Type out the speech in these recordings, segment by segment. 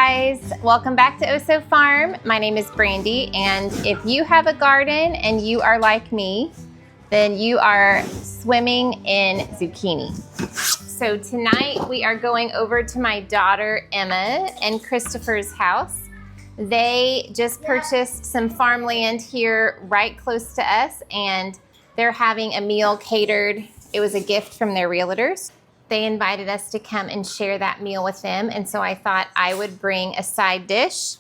guys, welcome back to Oso Farm. My name is Brandy, and if you have a garden and you are like me, then you are swimming in zucchini. So tonight we are going over to my daughter Emma and Christopher's house. They just purchased some farmland here right close to us, and they're having a meal catered. It was a gift from their realtors. They invited us to come and share that meal with them, and so I thought I would bring a side dish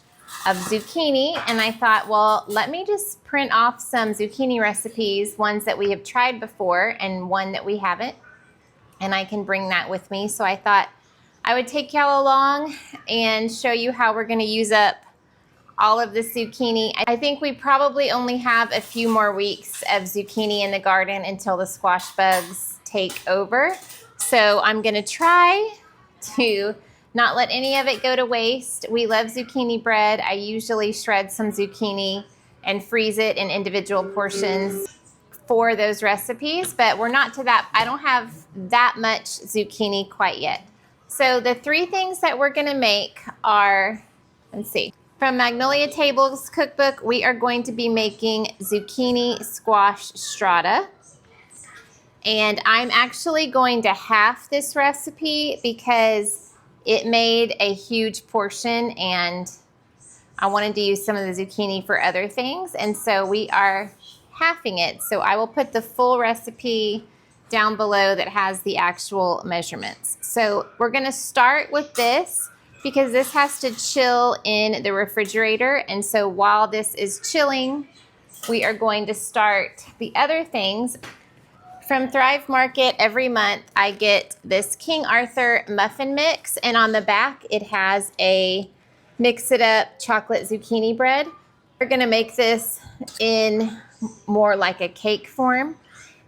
of zucchini, and I thought, well, let me just print off some zucchini recipes, ones that we have tried before and one that we haven't, and I can bring that with me. So I thought I would take y'all along and show you how we're going to use up all of the zucchini. I think we probably only have a few more weeks of zucchini in the garden until the squash bugs take over. So I'm gonna try to not let any of it go to waste. We love zucchini bread. I usually shred some zucchini and freeze it in individual portions for those recipes, but we're not to that. I don't have that much zucchini quite yet. So the three things that we're gonna make are, let's see, from Magnolia Tables Cookbook, we are going to be making zucchini squash strata. And I'm actually going to half this recipe because it made a huge portion and I wanted to use some of the zucchini for other things. And so we are halving it. So I will put the full recipe down below that has the actual measurements. So we're gonna start with this because this has to chill in the refrigerator. And so while this is chilling, we are going to start the other things. From Thrive Market, every month I get this King Arthur muffin mix, and on the back it has a mix it up chocolate zucchini bread. We're gonna make this in more like a cake form,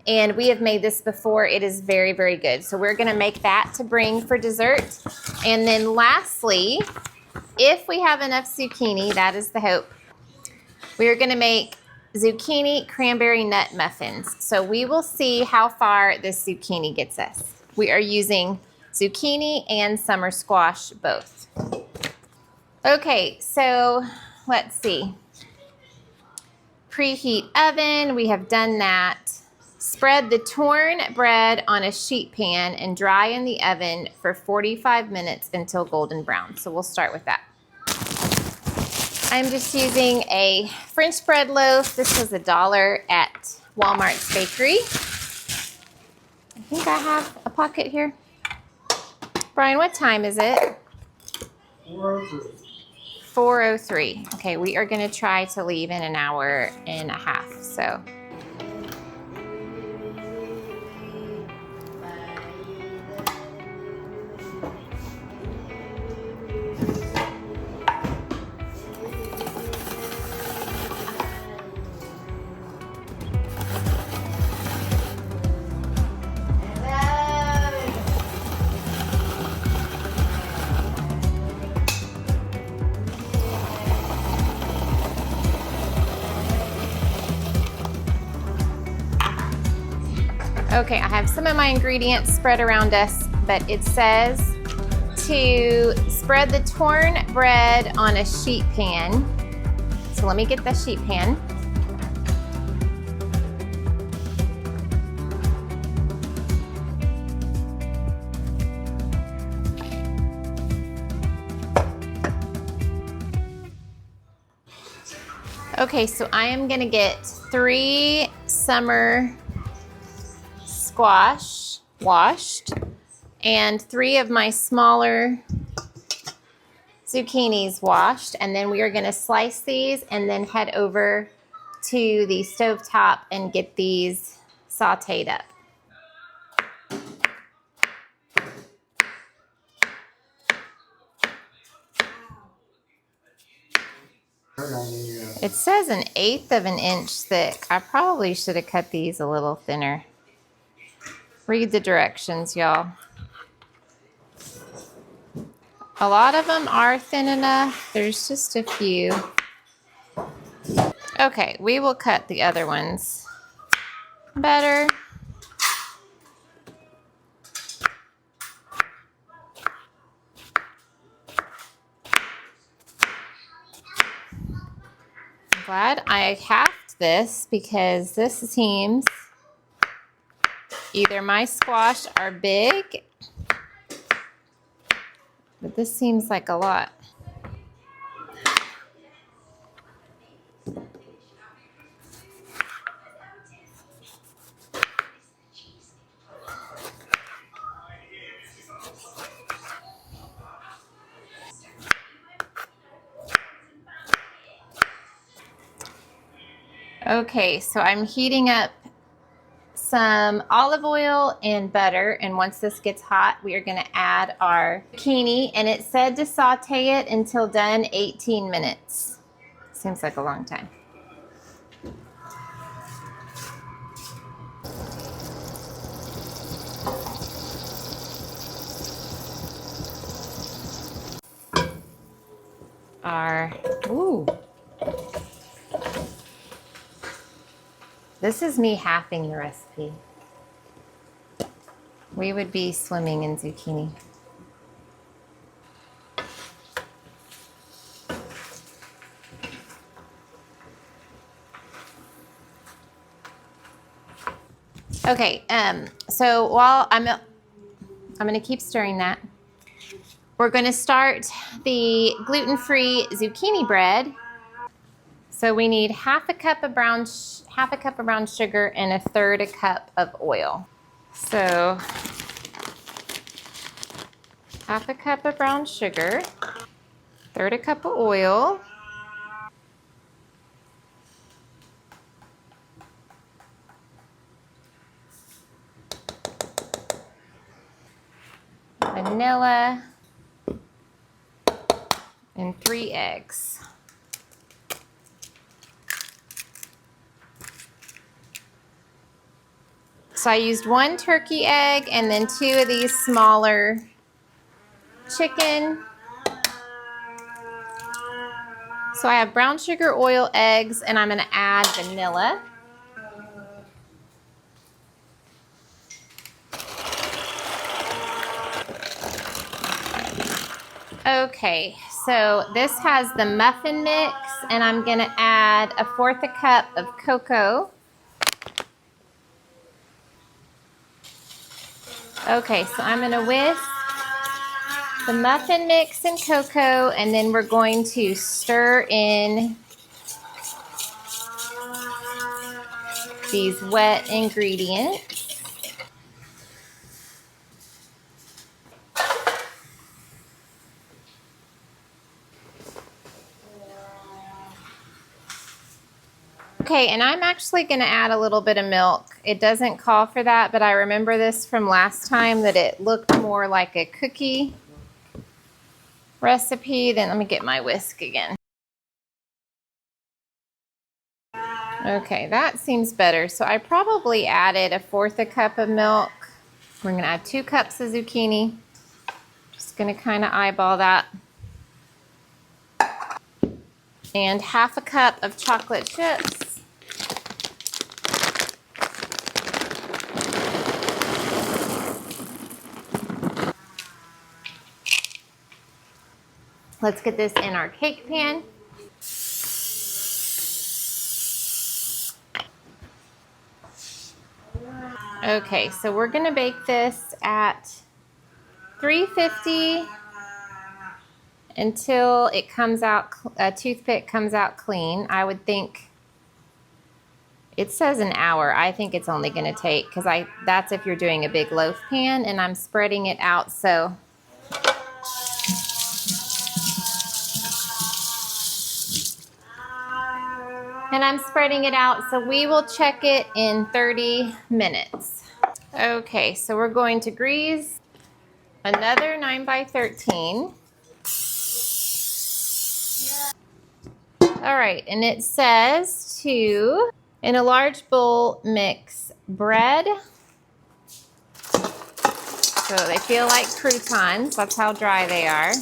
and we have made this before. It is very, very good. So we're gonna make that to bring for dessert. And then lastly, if we have enough zucchini, that is the hope, we are gonna make zucchini cranberry nut muffins. So we will see how far this zucchini gets us. We are using zucchini and summer squash both. Okay, so let's see. Preheat oven, we have done that. Spread the torn bread on a sheet pan and dry in the oven for 45 minutes until golden brown. So we'll start with that. I'm just using a French bread loaf. This was $1 at Walmart's bakery. I think I have a pocket here. Brian, what time is it? 4:03. 4:03. Okay, we are gonna try to leave in an hour and a half, so. Okay, I have some of my ingredients spread around us, but it says to spread the torn bread on a sheet pan. So let me get the sheet pan. Okay, so I am gonna get 3 summer squash washed and 3 of my smaller zucchinis washed, and then we are going to slice these and then head over to the stovetop and get these sauteed up. It says 1/8 of an inch thick. I probably should have cut these a little thinner. Read the directions, y'all. A lot of them are thin enough. There's just a few. Okay, we will cut the other ones better. glad I halved this because this seems, either my squash are big, but this seems like a lot. Okay, so I'm heating up some olive oil and butter, and once this gets hot, we are going to add our zucchini, and it said to saute it until done 18 minutes. Seems like a long time. Ooh. This is me halving the recipe. We would be swimming in zucchini. Okay, so while I'm going to keep stirring that. We're going to start the gluten-free zucchini bread. So we need half a cup of brown sugar and a third a cup of oil. So half a cup of brown sugar, third a cup of oil, vanilla, and 3 eggs. So I used 1 turkey egg and then 2 of these smaller chicken. So I have brown sugar, oil, eggs, and I'm going to add vanilla. Okay, so this has the muffin mix, and I'm going to add 1/4 cup of cocoa. Okay, so I'm going to whisk the muffin mix and cocoa, and then we're going to stir in these wet ingredients. Okay, and I'm actually going to add a little bit of milk. It doesn't call for that, but I remember this from last time that it looked more like a cookie recipe. Then let me get my whisk again. Okay, that seems better. So I probably added 1/4 cup of milk. We're going to add 2 cups of zucchini. Just going to kind of eyeball that. And 1/2 cup of chocolate chips. Let's get this in our cake pan. Okay, so we're gonna bake this at 350 until it comes out, a toothpick comes out clean. I would think, it says an hour. I think it's only gonna take, because that's if you're doing a big loaf pan, and I'm spreading it out so. And I'm spreading it out, so we will check it in 30 minutes. Okay, so we're going to grease another 9x13. All right, and it says to, in a large bowl, mix bread. So they feel like croutons, that's how dry they are.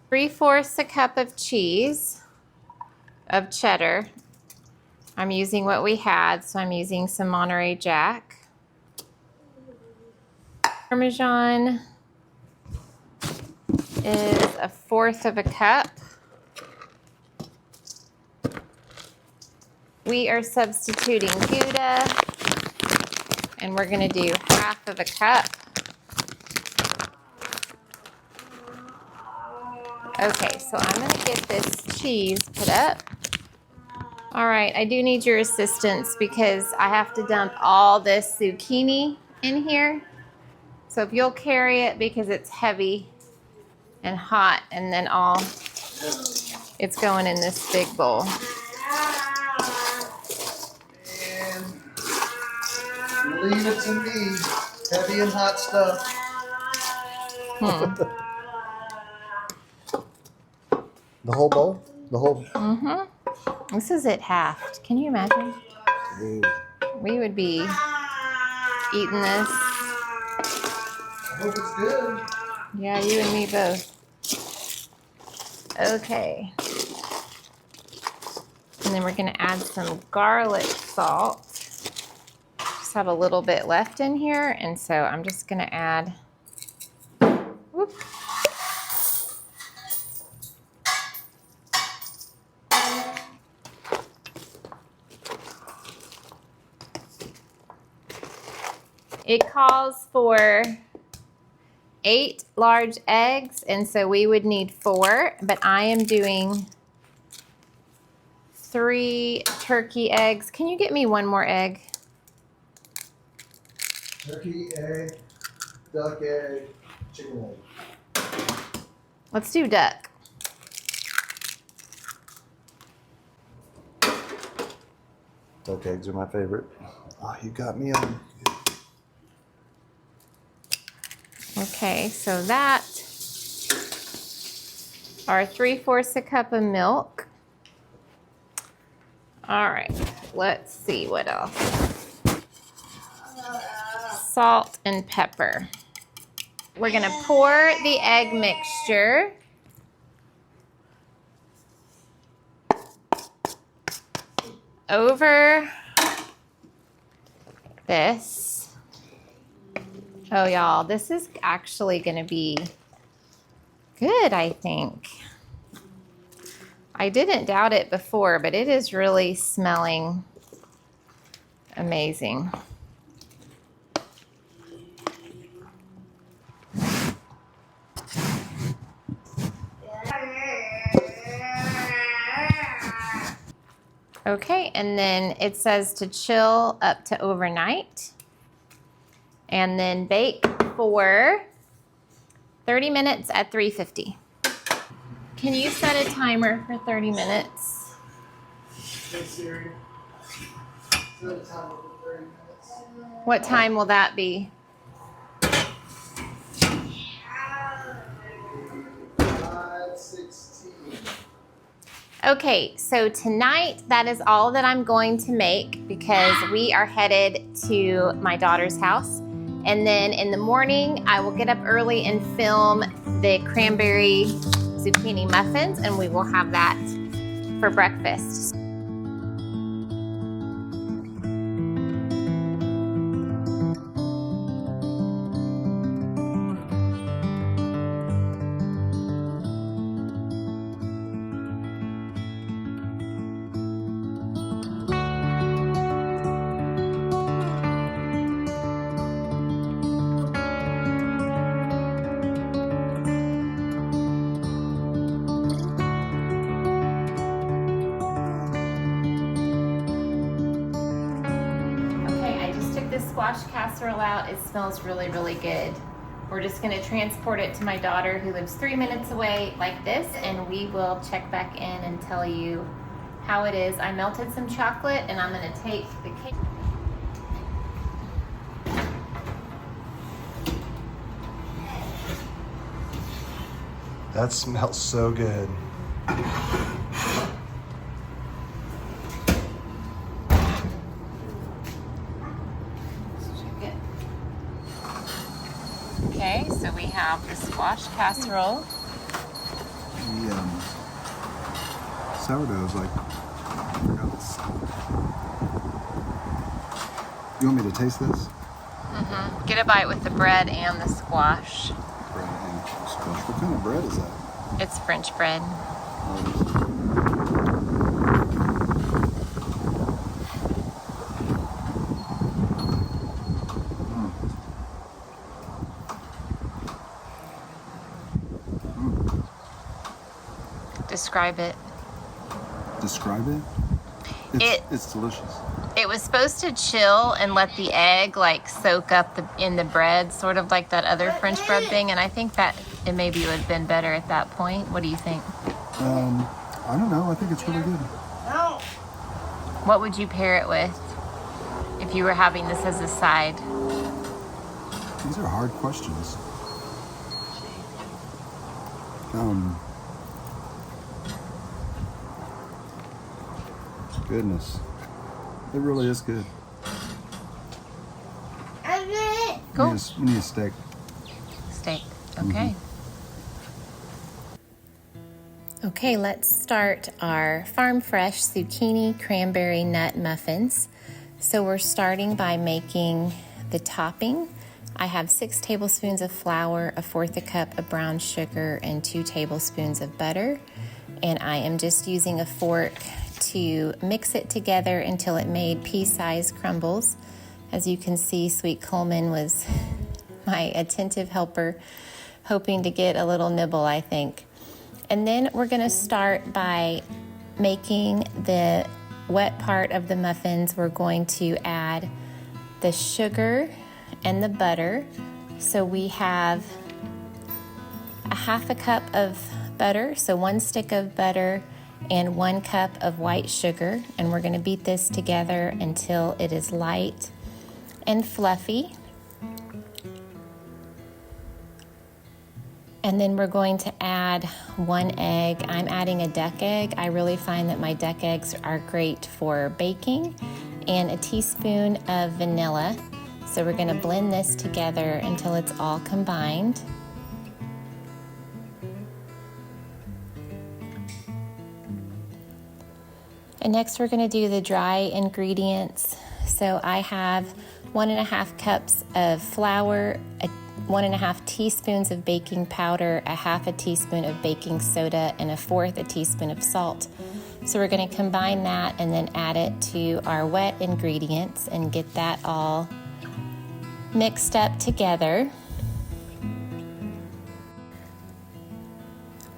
Three-fourths a cup of cheese, of cheddar. I'm using what we had, so I'm using some Monterey Jack. Parmesan is 1/4 cup. We are substituting Gouda, and we're gonna do 1/2 cup. Okay, so I'm gonna get this cheese put up. All right, I do need your assistance because I have to dump all this zucchini in here. So if you'll carry it because it's heavy and hot, and then it's going in this big bowl. And leave it to me. Heavy and hot stuff. The whole bowl? The whole. Mm-hmm. This is it halved. Can you imagine? Ooh. We would be eating this. I hope it's good. Yeah, you and me both. Okay. And then we're gonna add some garlic salt. Just have a little bit left in here, and so I'm just gonna add. Whoop. It calls for 8 large eggs, and so we would need 4, but I am doing 3 turkey eggs. Can you get me one more egg? Turkey, egg, duck egg, chicken egg. Let's do duck. Duck eggs are my favorite. Oh, you got me on. Okay, so that are 3/4 cup of milk. All right, let's see what else. Salt and pepper. We're gonna pour the egg mixture. Over this. Oh, y'all, this is actually gonna be good, I think. I didn't doubt it before, but it is really smelling amazing. Okay, and then it says to chill up to overnight. And then bake for 30 minutes at 350. Can you set a timer for 30 minutes? Hey Siri. Set a timer for 30 minutes. What time will that be? 5:16. Okay, so tonight that is all that I'm going to make because we are headed to my daughter's house. And then in the morning, I will get up early and film the cranberry zucchini muffins, and we will have that for breakfast. Squash casserole out. It smells really, really good. We're just going to transport it to my daughter who lives 3 minutes away like this, and we will check back in and tell you how it is. I melted some chocolate and I'm going to take the cake. That smells so good. Okay, so we have the squash casserole. The sourdough is like, I forgot the salt. You want me to taste this? Get a bite with the bread and the squash. Bread and squash. What kind of bread is that? It's French bread. Describe it. Describe it? It's delicious. It was supposed to chill and let the egg like soak up in the bread, sort of like that other French bread thing. And I think that it maybe would have been better at that point. What do you think? I don't know. I think it's really good. What would you pair it with if you were having this as a side? These are hard questions. Goodness. It really is good. Cool. We need a steak. Steak. Okay. Okay, let's start our farm fresh zucchini cranberry nut muffins. So we're starting by making the topping. I have 6 tablespoons of flour, 1/4 cup of brown sugar, and 2 tablespoons of butter. And I am just using a fork to mix it together until it made pea-sized crumbles. As you can see, Sweet Coleman was my attentive helper, hoping to get a little nibble, I think. And then we're gonna start by making the wet part of the muffins. We're going to add the sugar and the butter. So we have a 1/2 cup of butter, so 1 stick of butter, and 1 cup of white sugar, and we're going to beat this together until it is light and fluffy. And then we're going to add 1 egg. I'm adding a duck egg. I really find that my duck eggs are great for baking, and a teaspoon of vanilla. So we're going to blend this together until it's all combined. And next we're going to do the dry ingredients. So I have 1.5 cups of flour, 1.5 teaspoons of baking powder, 1/2 teaspoon of baking soda, and 1/4 teaspoon of salt. So we're going to combine that and then add it to our wet ingredients and get that all mixed up together.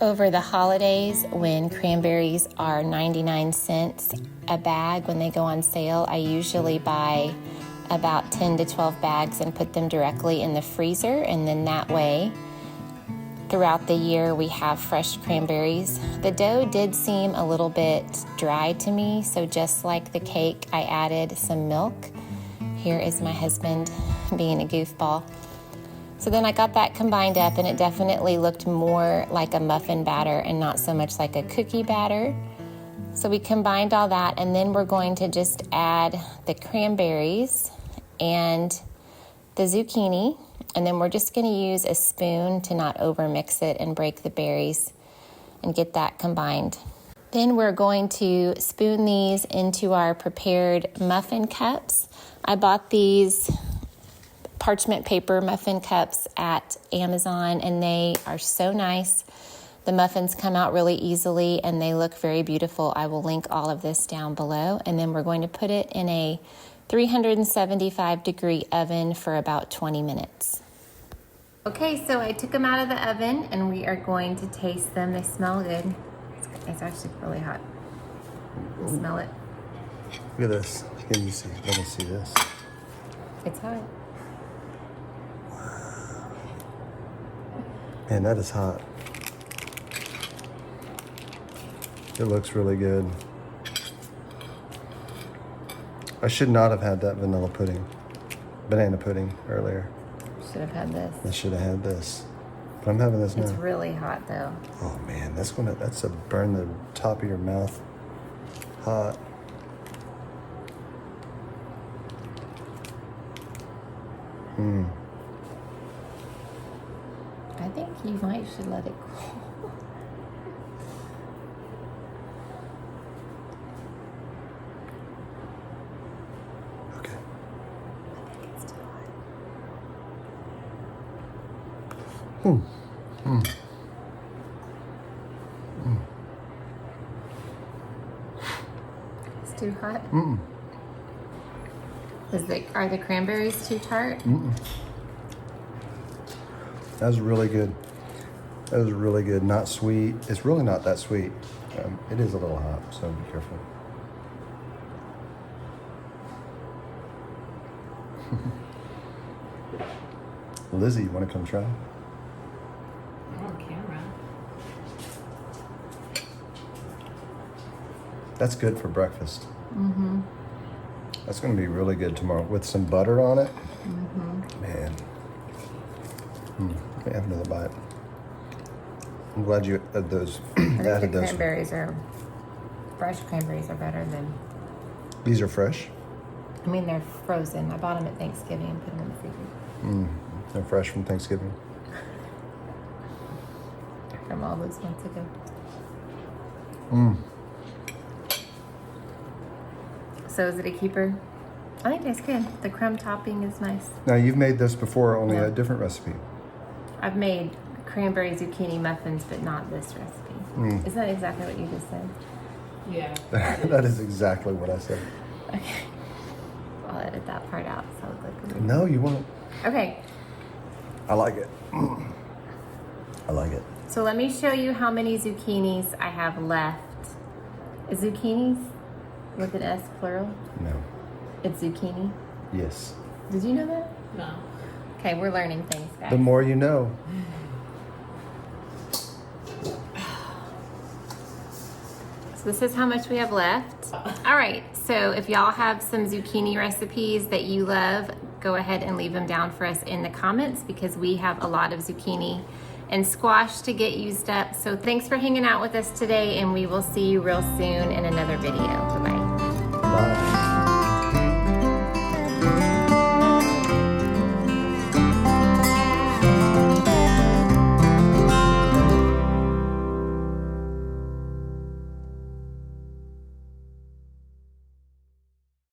Over the holidays, when cranberries are 99 cents a bag when they go on sale, I usually buy about 10 to 12 bags and put them directly in the freezer, and then that way throughout the year we have fresh cranberries. The dough did seem a little bit dry to me, so just like the cake, I added some milk. Here is my husband being a goofball. So then I got that combined up, and it definitely looked more like a muffin batter and not so much like a cookie batter. So we combined all that, and then we're going to just add the cranberries and the zucchini, and then we're just going to use a spoon to not over mix it and break the berries and get that combined. Then we're going to spoon these into our prepared muffin cups. I bought these parchment paper muffin cups at Amazon, and they are so nice. The muffins come out really easily and they look very beautiful. I will link all of this down below. And then we're going to put it in a 375-degree oven for about 20 minutes. Okay, so I took them out of the oven and we are going to taste them. They smell good. It's actually really hot. Smell it. Look at this. Can you see? Let me see this. It's hot. Man, that is hot. It looks really good. I should not have had that banana pudding earlier. Should have had this. I should have had this. But I'm having this now. It's really hot though. Oh man, that's a burn the top of your mouth hot. I think you should let it cool. Okay. I think it's too hot. too hot? Mm-mm. Are the cranberries too tart? Mm-mm. That was really good. That was really good. Not sweet. It's really not that sweet. It is a little hot, so be careful. Lizzie, you want to come try? On camera. That's good for breakfast. Mm-hmm. That's going to be really good tomorrow with some butter on it. Mm-hmm. Man. Let me have another bite. I'm glad you added those. I think added the those. fresh cranberries are better than, These are fresh. I mean, they're frozen. I bought them at Thanksgiving and put them in the freezer. They're fresh from Thanksgiving. From all those months ago. So is it a keeper? I think that's good. The crumb topping is nice. Now you've made this before, only No. a different recipe. I've made cranberry zucchini muffins, but not this recipe. Is that exactly what you just said? Yeah. That is exactly what I said. Okay. I'll edit that part out so I look like a weird. No, you won't. Okay, I like it. I like it. so let me show you how many zucchinis I have left. Is zucchinis with an S plural? No. It's zucchini. Yes. Did you know that? No. Okay, we're learning things, guys. The more you know. So this is how much we have left. All right, so if y'all have some zucchini recipes that you love, go ahead and leave them down for us in the comments because we have a lot of zucchini and squash to get used up. So thanks for hanging out with us today, and we will see you real soon in another video. Bye-bye. Bye.